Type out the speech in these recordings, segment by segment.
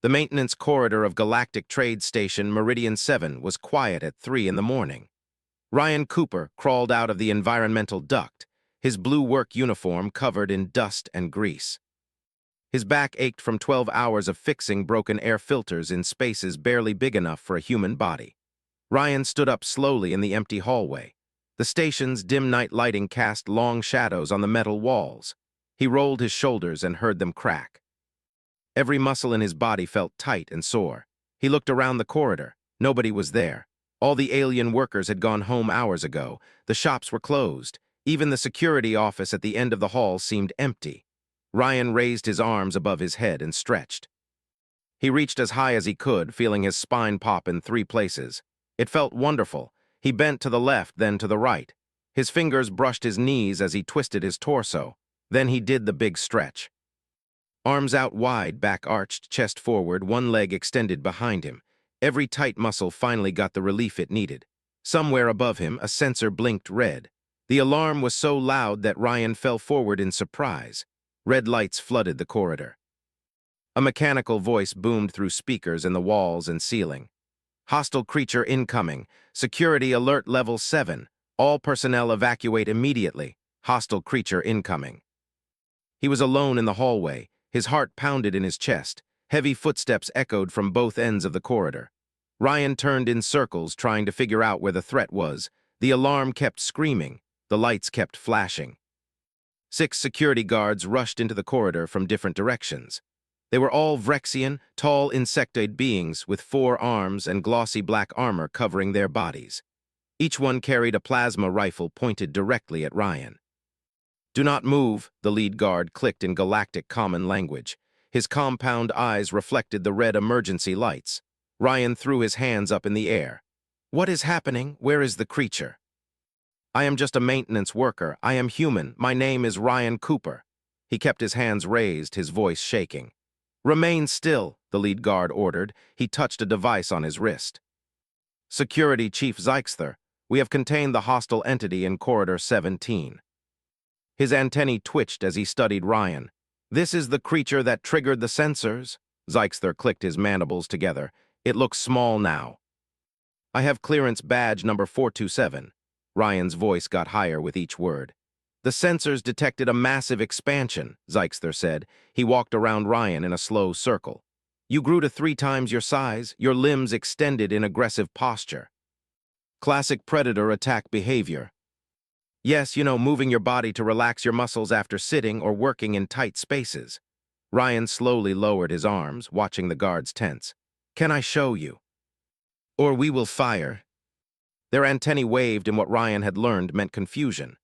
The maintenance corridor of Galactic Trade Station Meridian 7 was quiet at 3 in the morning. Ryan Cooper crawled out of the environmental duct, his blue work uniform covered in dust and grease. His back ached from 12 hours of fixing broken air filters in spaces barely big enough for a human body. Ryan stood up slowly in the empty hallway. The station's dim night lighting cast long shadows on the metal walls. He rolled his shoulders and heard them crack. Every muscle in his body felt tight and sore. He looked around the corridor. Nobody was there. All the alien workers had gone home hours ago. The shops were closed. Even the security office at the end of the hall seemed empty. Ryan raised his arms above his head and stretched. He reached as high as he could, feeling his spine pop in 3 places. It felt wonderful. He bent to the left, then to the right. His fingers brushed his knees as he twisted his torso. Then he did the big stretch. Arms out wide, back arched, chest forward, one leg extended behind him. Every tight muscle finally got the relief it needed. Somewhere above him, a sensor blinked red. The alarm was so loud that Ryan fell forward in surprise. Red lights flooded the corridor. A mechanical voice boomed through speakers in the walls and ceiling. Hostile creature incoming. Security alert level 7. All personnel evacuate immediately. Hostile creature incoming. He was alone in the hallway. His heart pounded in his chest. Heavy footsteps echoed from both ends of the corridor. Ryan turned in circles, trying to figure out where the threat was. The alarm kept screaming. The lights kept flashing. 6 security guards rushed into the corridor from different directions. They were all Vrexian, tall insectoid beings with 4 arms and glossy black armor covering their bodies. Each one carried a plasma rifle pointed directly at Ryan. "Do not move," the lead guard clicked in galactic common language. His compound eyes reflected the red emergency lights. Ryan threw his hands up in the air. "What is happening? Where is the creature?" "I am just a maintenance worker. I am human. My name is Ryan Cooper." He kept his hands raised, his voice shaking. "Remain still," the lead guard ordered. He touched a device on his wrist. "Security Chief Zeixther, we have contained the hostile entity in Corridor 17. His antennae twitched as he studied Ryan. "This is the creature that triggered the sensors." Zeixther clicked his mandibles together. "It looks small now." "I have clearance badge number 427. Ryan's voice got higher with each word. "The sensors detected a massive expansion," Zeixther said. He walked around Ryan in a slow circle. "You grew to 3 times your size, your limbs extended in aggressive posture. Classic predator attack behavior. Yes, moving your body to relax your muscles after sitting or working in tight spaces." Ryan slowly lowered his arms, watching the guards tense. "Can I show you? Or we will fire." Their antennae waved in what Ryan had learned meant confusion.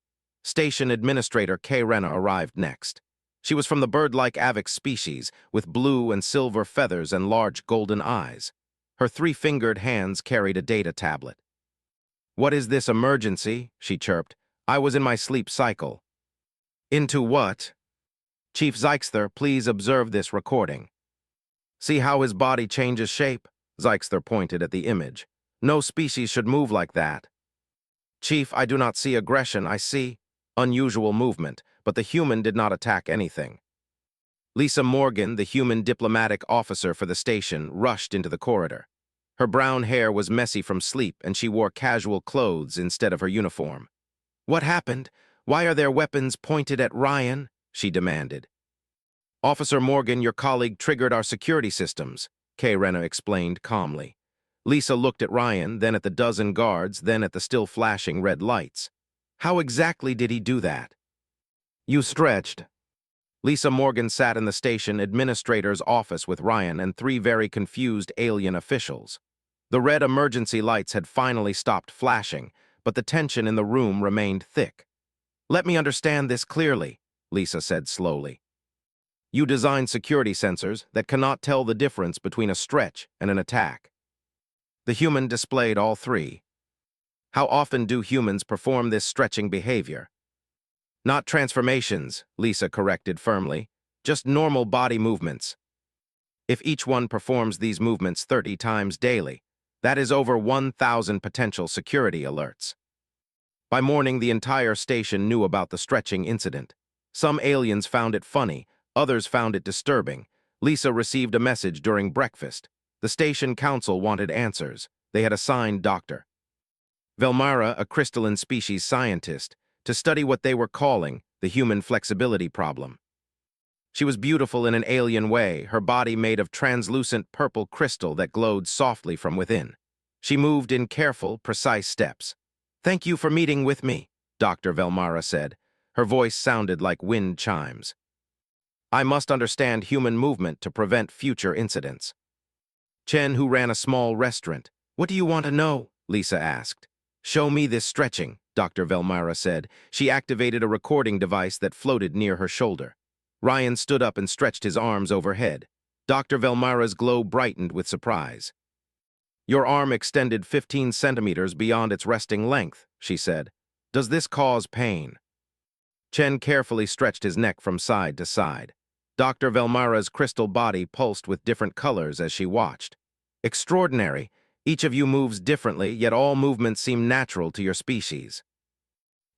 Station Administrator Kay Renna arrived next. She was from the bird-like Avix species, with blue and silver feathers and large golden eyes. Her 3-fingered hands carried a data tablet. "What is this emergency?" she chirped. "I was in my sleep cycle." "Into what?" "Chief Zeixther, please observe this recording." "See how his body changes shape?" Zeixther pointed at the image. "No species should move like that." "Chief, I do not see aggression. I see unusual movement, but the human did not attack anything." Lisa Morgan, the human diplomatic officer for the station, rushed into the corridor. Her brown hair was messy from sleep, and she wore casual clothes instead of her uniform. "What happened? Why are their weapons pointed at Ryan?" she demanded. "Officer Morgan, your colleague triggered our security systems," Kay Renna explained calmly. Lisa looked at Ryan, then at the dozen guards, then at the still flashing red lights. "How exactly did he do that?" "You stretched." Lisa Morgan sat in the station administrator's office with Ryan and 3 very confused alien officials. The red emergency lights had finally stopped flashing, but the tension in the room remained thick. "Let me understand this clearly," Lisa said slowly. "You designed security sensors that cannot tell the difference between a stretch and an attack." The human displayed all 3. "How often do humans perform this stretching behavior?" "Not transformations," Lisa corrected firmly, "just normal body movements. If each one performs these movements 30 times daily, that is over 1,000 potential security alerts." By morning, the entire station knew about the stretching incident. Some aliens found it funny, others found it disturbing. Lisa received a message during breakfast. The station council wanted answers. They had assigned Dr. Velmara, a crystalline species scientist, to study what they were calling the human flexibility problem. She was beautiful in an alien way, her body made of translucent purple crystal that glowed softly from within. She moved in careful, precise steps. "Thank you for meeting with me," Dr. Velmara said. Her voice sounded like wind chimes. "I must understand human movement to prevent future incidents." Chen, who ran a small restaurant. "What do you want to know?" Lisa asked. "Show me this stretching," Dr. Velmara said. She activated a recording device that floated near her shoulder. Ryan stood up and stretched his arms overhead. Dr. Velmara's glow brightened with surprise. "Your arm extended 15 centimeters beyond its resting length," she said. "Does this cause pain?" Chen carefully stretched his neck from side to side. Dr. Velmara's crystal body pulsed with different colors as she watched. "Extraordinary. Each of you moves differently, yet all movements seem natural to your species."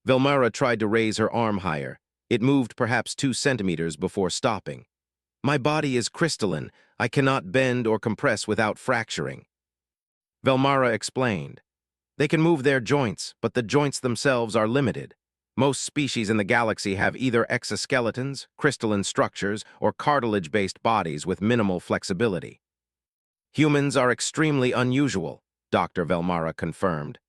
Velmara tried to raise her arm higher. It moved perhaps 2 centimeters before stopping. "My body is crystalline. I cannot bend or compress without fracturing." Velmara explained. "They can move their joints, but the joints themselves are limited. Most species in the galaxy have either exoskeletons, crystalline structures, or cartilage-based bodies with minimal flexibility. Humans are extremely unusual," Dr. Velmara confirmed.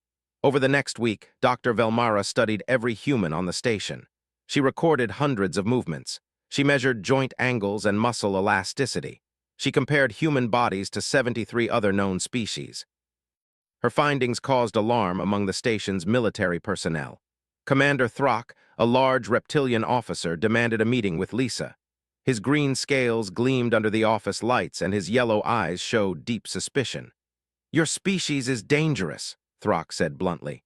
Over the next week, Dr. Velmara studied every human on the station. She recorded hundreds of movements. She measured joint angles and muscle elasticity. She compared human bodies to 73 other known species. Her findings caused alarm among the station's military personnel. Commander Throck, a large reptilian officer, demanded a meeting with Lisa. His green scales gleamed under the office lights and his yellow eyes showed deep suspicion. "Your species is dangerous," Throck said bluntly.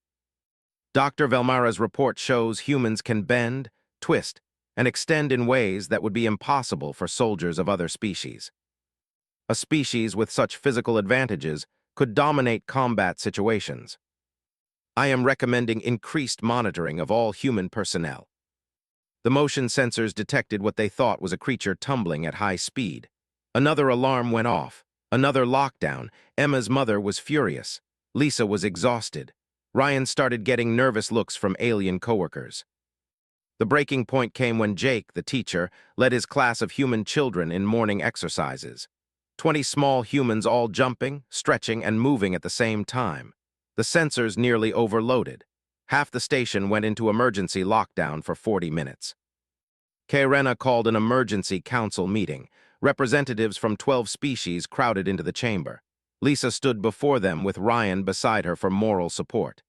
Dr. Velmara's report shows humans can bend, twist, and extend in ways that would be impossible for soldiers of other species. A species with such physical advantages could dominate combat situations. "I am recommending increased monitoring of all human personnel." The motion sensors detected what they thought was a creature tumbling at high speed. Another alarm went off. Another lockdown. Emma's mother was furious. Lisa was exhausted. Ryan started getting nervous looks from alien coworkers. The breaking point came when Jake, the teacher, led his class of human children in morning exercises. 20 small humans all jumping, stretching, and moving at the same time. The sensors nearly overloaded. Half the station went into emergency lockdown for 40 minutes. Kairena called an emergency council meeting. Representatives from 12 species crowded into the chamber. Lisa stood before them with Ryan beside her for moral support.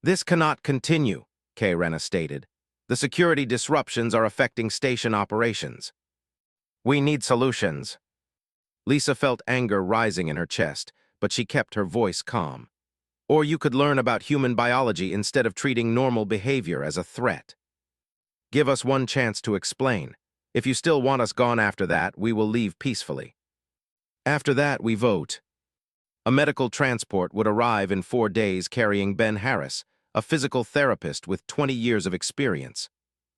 "This cannot continue," Kairena stated. "The security disruptions are affecting station operations. We need solutions." Lisa felt anger rising in her chest, but she kept her voice calm. "Or you could learn about human biology instead of treating normal behavior as a threat. Give us one chance to explain. If you still want us gone after that, we will leave peacefully. After that, we vote." A medical transport would arrive in 4 days carrying Ben Harris, a physical therapist with 20 years of experience.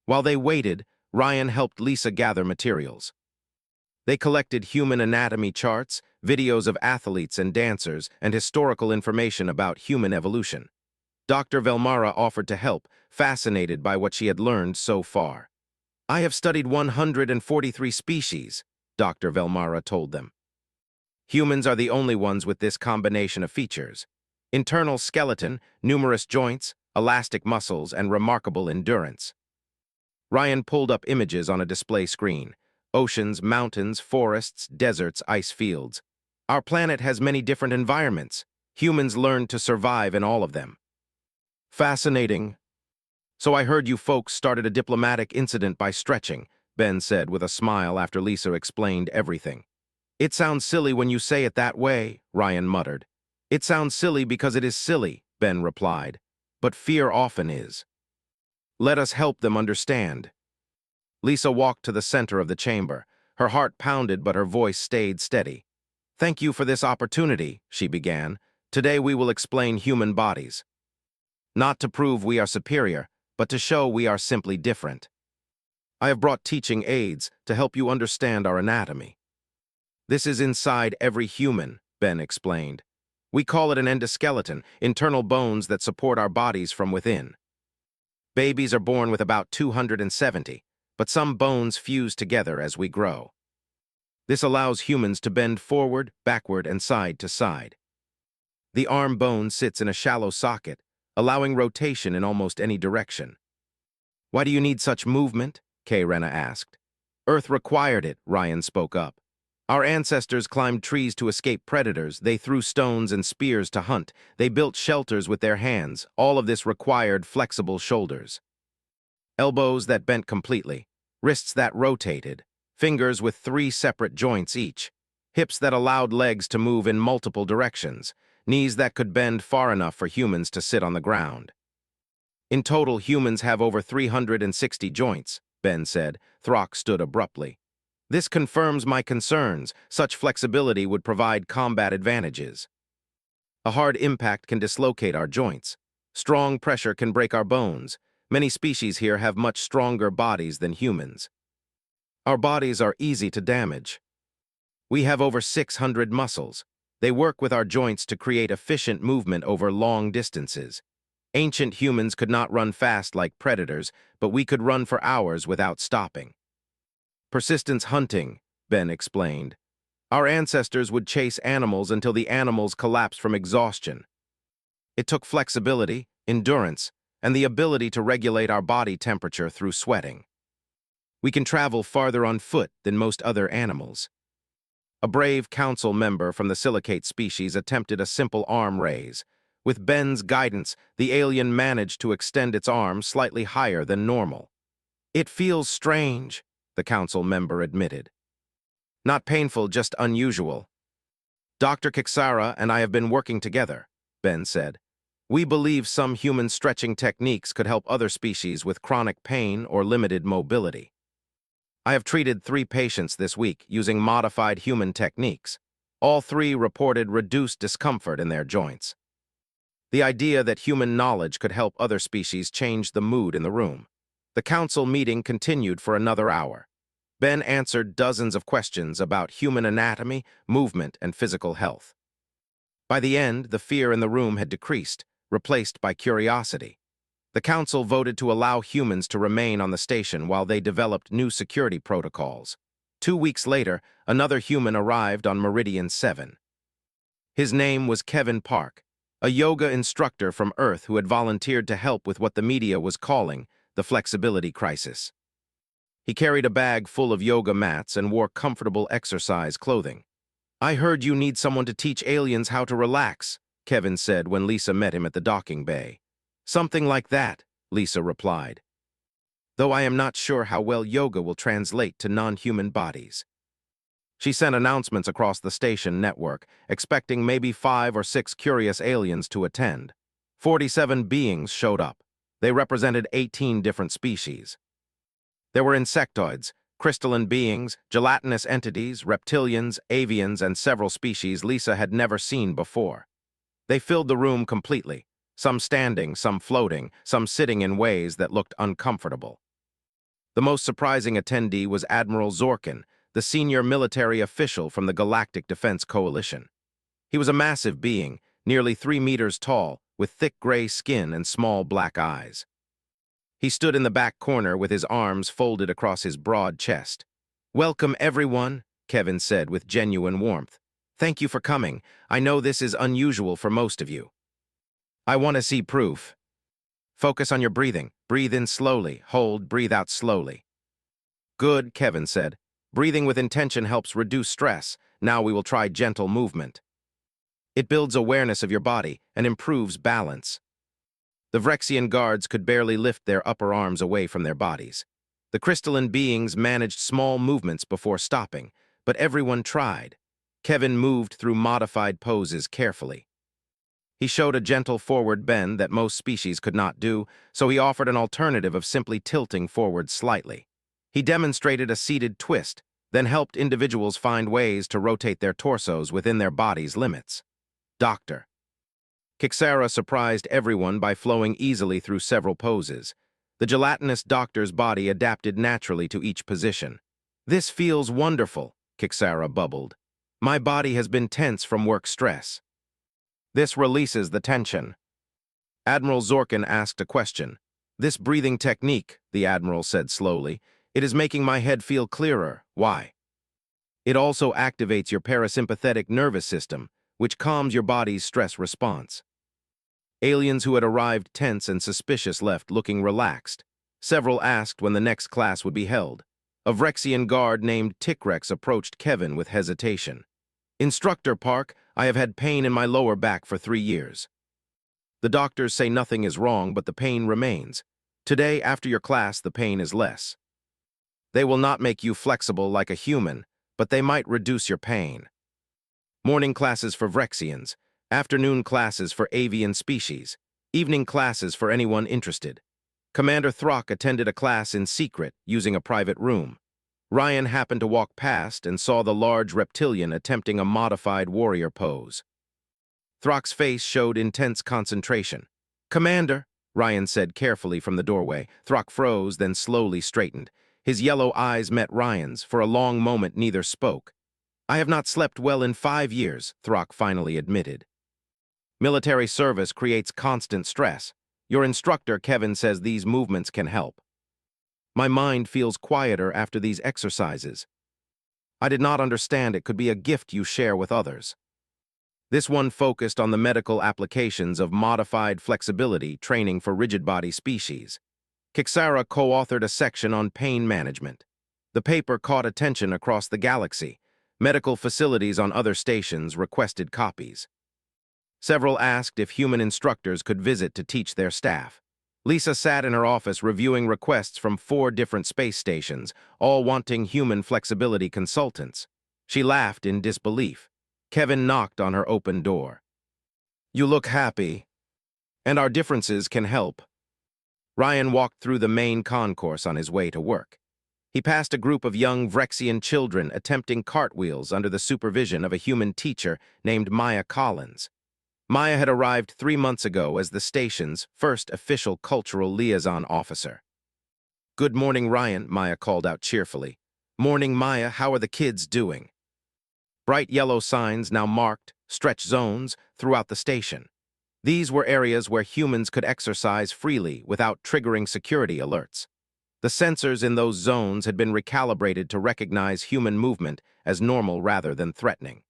While they waited, Ryan helped Lisa gather materials. They collected human anatomy charts, videos of athletes and dancers, and historical information about human evolution. Dr. Velmara offered to help, fascinated by what she had learned so far. "I have studied 143 species," Dr. Velmara told them. "Humans are the only ones with this combination of features. Internal skeleton, numerous joints, elastic muscles, and remarkable endurance." Ryan pulled up images on a display screen. Oceans, mountains, forests, deserts, ice fields. "Our planet has many different environments. Humans learned to survive in all of them." "Fascinating. So I heard you folks started a diplomatic incident by stretching," Ben said with a smile after Lisa explained everything. "It sounds silly when you say it that way," Ryan muttered. "It sounds silly because it is silly," Ben replied. "But fear often is. Let us help them understand." Lisa walked to the center of the chamber. Her heart pounded, but her voice stayed steady. "Thank you for this opportunity," she began. "Today we will explain human bodies. Not to prove we are superior, but to show we are simply different. I have brought teaching aids to help you understand our anatomy." This is inside every human, Ben explained. We call it an endoskeleton, internal bones that support our bodies from within. Babies are born with about 270, but some bones fuse together as we grow. This allows humans to bend forward, backward, and side to side. The arm bone sits in a shallow socket, allowing rotation in almost any direction. Why do you need such movement? Rena asked. Earth required it, Ryan spoke up. Our ancestors climbed trees to escape predators, they threw stones and spears to hunt, they built shelters with their hands, all of this required flexible shoulders. Elbows that bent completely, wrists that rotated, fingers with 3 separate joints each, hips that allowed legs to move in multiple directions, knees that could bend far enough for humans to sit on the ground. In total, humans have over 360 joints, Ben said. Throck stood abruptly. This confirms my concerns. Such flexibility would provide combat advantages. A hard impact can dislocate our joints. Strong pressure can break our bones. Many species here have much stronger bodies than humans. Our bodies are easy to damage. We have over 600 muscles. They work with our joints to create efficient movement over long distances. Ancient humans could not run fast like predators, but we could run for hours without stopping. Persistence hunting, Ben explained. Our ancestors would chase animals until the animals collapsed from exhaustion. It took flexibility, endurance, and the ability to regulate our body temperature through sweating. We can travel farther on foot than most other animals. A brave council member from the silicate species attempted a simple arm raise. With Ben's guidance, the alien managed to extend its arm slightly higher than normal. It feels strange, the council member admitted. Not painful, just unusual. Dr. Kixara and I have been working together, Ben said. We believe some human stretching techniques could help other species with chronic pain or limited mobility. I have treated 3 patients this week using modified human techniques. All 3 reported reduced discomfort in their joints. The idea that human knowledge could help other species changed the mood in the room. The council meeting continued for another hour. Ben answered dozens of questions about human anatomy, movement, and physical health. By the end, the fear in the room had decreased, replaced by curiosity. The council voted to allow humans to remain on the station while they developed new security protocols. 2 weeks later, another human arrived on Meridian 7. His name was Kevin Park, a yoga instructor from Earth who had volunteered to help with what the media was calling the flexibility crisis. He carried a bag full of yoga mats and wore comfortable exercise clothing. I heard you need someone to teach aliens how to relax, Kevin said when Lisa met him at the docking bay. Something like that, Lisa replied. Though I am not sure how well yoga will translate to non-human bodies. She sent announcements across the station network, expecting maybe 5 or 6 curious aliens to attend. 47 beings showed up. They represented 18 different species. There were insectoids, crystalline beings, gelatinous entities, reptilians, avians, and several species Lisa had never seen before. They filled the room completely, some standing, some floating, some sitting in ways that looked uncomfortable. The most surprising attendee was Admiral Zorkin, the senior military official from the Galactic Defense Coalition. He was a massive being, nearly 3 meters tall, with thick gray skin and small black eyes. He stood in the back corner with his arms folded across his broad chest. Welcome, everyone, Kevin said with genuine warmth. Thank you for coming. I know this is unusual for most of you. I want to see proof. Focus on your breathing. Breathe in slowly, hold, breathe out slowly. Good, Kevin said. Breathing with intention helps reduce stress. Now we will try gentle movement. It builds awareness of your body and improves balance. The Vrexian guards could barely lift their upper arms away from their bodies. The crystalline beings managed small movements before stopping, but everyone tried. Kevin moved through modified poses carefully. He showed a gentle forward bend that most species could not do, so he offered an alternative of simply tilting forward slightly. He demonstrated a seated twist, then helped individuals find ways to rotate their torsos within their body's limits. Doctor. Kixara surprised everyone by flowing easily through several poses. The gelatinous doctor's body adapted naturally to each position. This feels wonderful, Kixara bubbled. My body has been tense from work stress. This releases the tension. Admiral Zorkin asked a question. This breathing technique, the Admiral said slowly, it is making my head feel clearer. Why? It also activates your parasympathetic nervous system, which calms your body's stress response. Aliens who had arrived tense and suspicious left looking relaxed. Several asked when the next class would be held. A Vrexian guard named Tikrex approached Kevin with hesitation. Instructor Park, I have had pain in my lower back for 3 years. The doctors say nothing is wrong, but the pain remains. Today, after your class, the pain is less. They will not make you flexible like a human, but they might reduce your pain. Morning classes for Vrexians, afternoon classes for avian species, evening classes for anyone interested. Commander Throck attended a class in secret using a private room. Ryan happened to walk past and saw the large reptilian attempting a modified warrior pose. Throck's face showed intense concentration. Commander, Ryan said carefully from the doorway. Throck froze, then slowly straightened. His yellow eyes met Ryan's. For a long moment, neither spoke. I have not slept well in 5 years, Throck finally admitted. Military service creates constant stress. Your instructor, Kevin, says these movements can help. My mind feels quieter after these exercises. I did not understand it could be a gift you share with others. This one focused on the medical applications of modified flexibility training for rigid-body species. Kixara co-authored a section on pain management. The paper caught attention across the galaxy. Medical facilities on other stations requested copies. Several asked if human instructors could visit to teach their staff. Lisa sat in her office reviewing requests from 4 different space stations, all wanting human flexibility consultants. She laughed in disbelief. Kevin knocked on her open door. You look happy. And our differences can help. Ryan walked through the main concourse on his way to work. He passed a group of young Vrexian children attempting cartwheels under the supervision of a human teacher named Maya Collins. Maya had arrived 3 months ago as the station's first official cultural liaison officer. Good morning, Ryan, Maya called out cheerfully. Morning, Maya, how are the kids doing? Bright yellow signs now marked stretch zones throughout the station. These were areas where humans could exercise freely without triggering security alerts. The sensors in those zones had been recalibrated to recognize human movement as normal rather than threatening.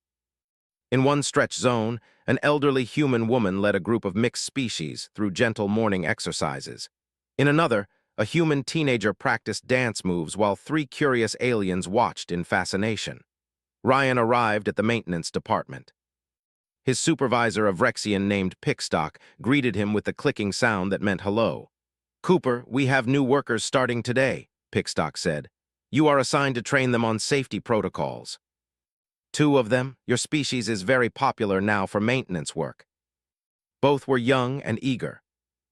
In one stretch zone, an elderly human woman led a group of mixed species through gentle morning exercises. In another, a human teenager practiced dance moves while 3 curious aliens watched in fascination. Ryan arrived at the maintenance department. His supervisor, a Vrexian named Pickstock, greeted him with the clicking sound that meant hello. Cooper, we have new workers starting today, Pickstock said. You are assigned to train them on safety protocols. 2 of them, your species is very popular now for maintenance work. Both were young and eager.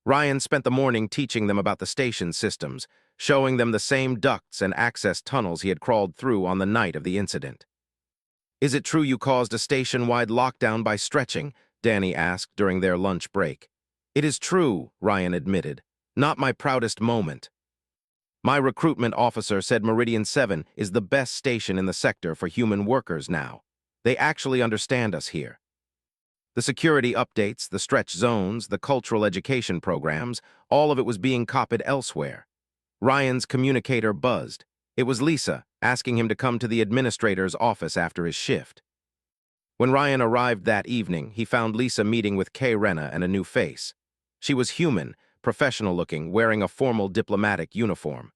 Ryan spent the morning teaching them about the station systems, showing them the same ducts and access tunnels he had crawled through on the night of the incident. Is it true you caused a station-wide lockdown by stretching? Danny asked during their lunch break. It is true, Ryan admitted. Not my proudest moment. My recruitment officer said Meridian 7 is the best station in the sector for human workers now. They actually understand us here. The security updates, the stretch zones, the cultural education programs, all of it was being copied elsewhere. Ryan's communicator buzzed. It was Lisa, asking him to come to the administrator's office after his shift. When Ryan arrived that evening, he found Lisa meeting with Kay Rena and a new face. She was human, professional-looking, wearing a formal diplomatic uniform.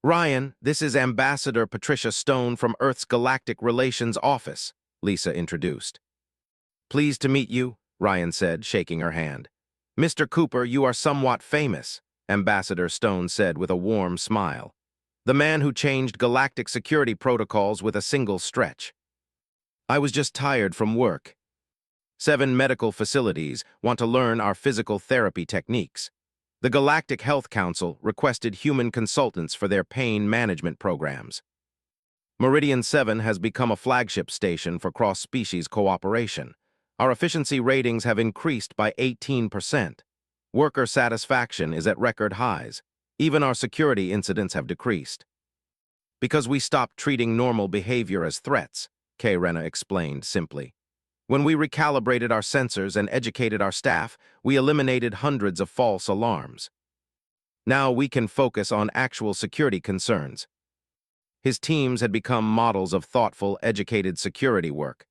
Ryan, this is Ambassador Patricia Stone from Earth's Galactic Relations Office, Lisa introduced. Pleased to meet you, Ryan said, shaking her hand. Mr. Cooper, you are somewhat famous, Ambassador Stone said with a warm smile. The man who changed galactic security protocols with a single stretch. I was just tired from work. 7 medical facilities want to learn our physical therapy techniques. The Galactic Health Council requested human consultants for their pain management programs. Meridian 7 has become a flagship station for cross-species cooperation. Our efficiency ratings have increased by 18%. Worker satisfaction is at record highs. Even our security incidents have decreased. Because we stopped treating normal behavior as threats. Rena explained simply. When we recalibrated our sensors and educated our staff, we eliminated hundreds of false alarms. Now we can focus on actual security concerns. His teams had become models of thoughtful, educated security work.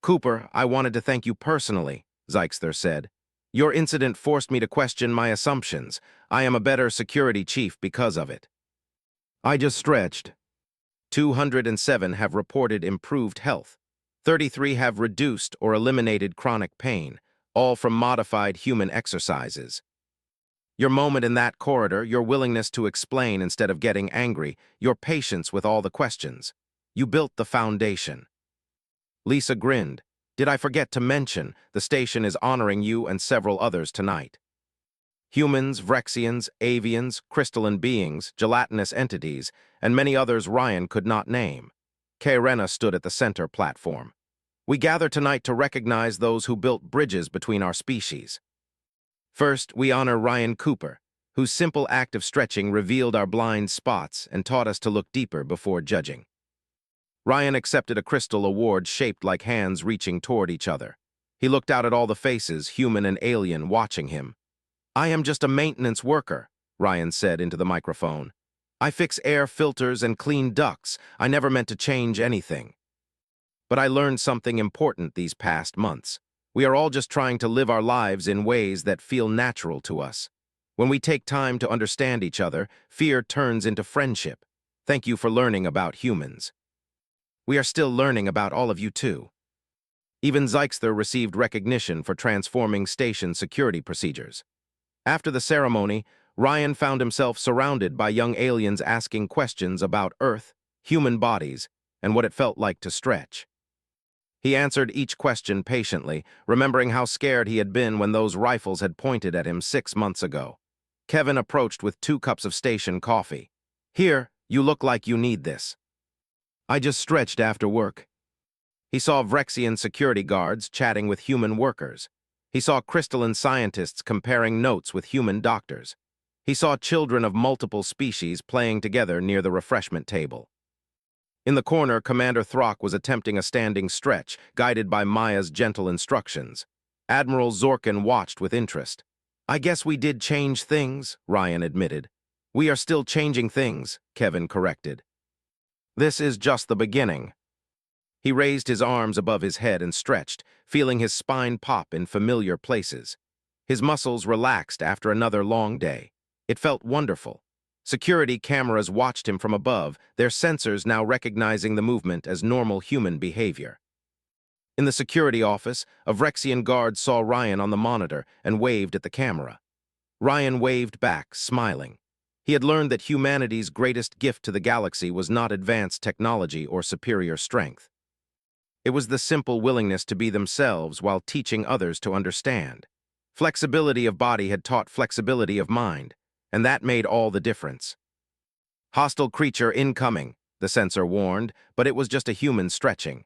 Cooper, I wanted to thank you personally, Zeixther said. Your incident forced me to question my assumptions. I am a better security chief because of it. I just stretched. 207 have reported improved health. 33 have reduced or eliminated chronic pain, all from modified human exercises. Your moment in that corridor, your willingness to explain instead of getting angry, your patience with all the questions. You built the foundation. Lisa grinned. Did I forget to mention, the station is honoring you and several others tonight. Humans, Vrexians, avians, crystalline beings, gelatinous entities, and many others Ryan could not name. Rena stood at the center platform. We gather tonight to recognize those who built bridges between our species. First, we honor Ryan Cooper, whose simple act of stretching revealed our blind spots and taught us to look deeper before judging. Ryan accepted a crystal award shaped like hands reaching toward each other. He looked out at all the faces, human and alien, watching him. I am just a maintenance worker, Ryan said into the microphone. I fix air filters and clean ducts. I never meant to change anything. But I learned something important these past months. We are all just trying to live our lives in ways that feel natural to us. When we take time to understand each other, fear turns into friendship. Thank you for learning about humans. We are still learning about all of you too. Even Zeixther received recognition for transforming station security procedures. After the ceremony, Ryan found himself surrounded by young aliens asking questions about Earth, human bodies, and what it felt like to stretch. He answered each question patiently, remembering how scared he had been when those rifles had pointed at him 6 months ago. Kevin approached with 2 cups of station coffee. Here, you look like you need this. I just stretched after work. He saw Vrexian security guards chatting with human workers. He saw crystalline scientists comparing notes with human doctors. He saw children of multiple species playing together near the refreshment table. In the corner, Commander Throck was attempting a standing stretch, guided by Maya's gentle instructions. Admiral Zorkin watched with interest. I guess we did change things, Ryan admitted. We are still changing things, Kevin corrected. This is just the beginning. He raised his arms above his head and stretched, feeling his spine pop in familiar places. His muscles relaxed after another long day. It felt wonderful. Security cameras watched him from above, their sensors now recognizing the movement as normal human behavior. In the security office, a Vrexian guard saw Ryan on the monitor and waved at the camera. Ryan waved back, smiling. He had learned that humanity's greatest gift to the galaxy was not advanced technology or superior strength. It was the simple willingness to be themselves while teaching others to understand. Flexibility of body had taught flexibility of mind, and that made all the difference. Hostile creature incoming, the sensor warned, but it was just a human stretching.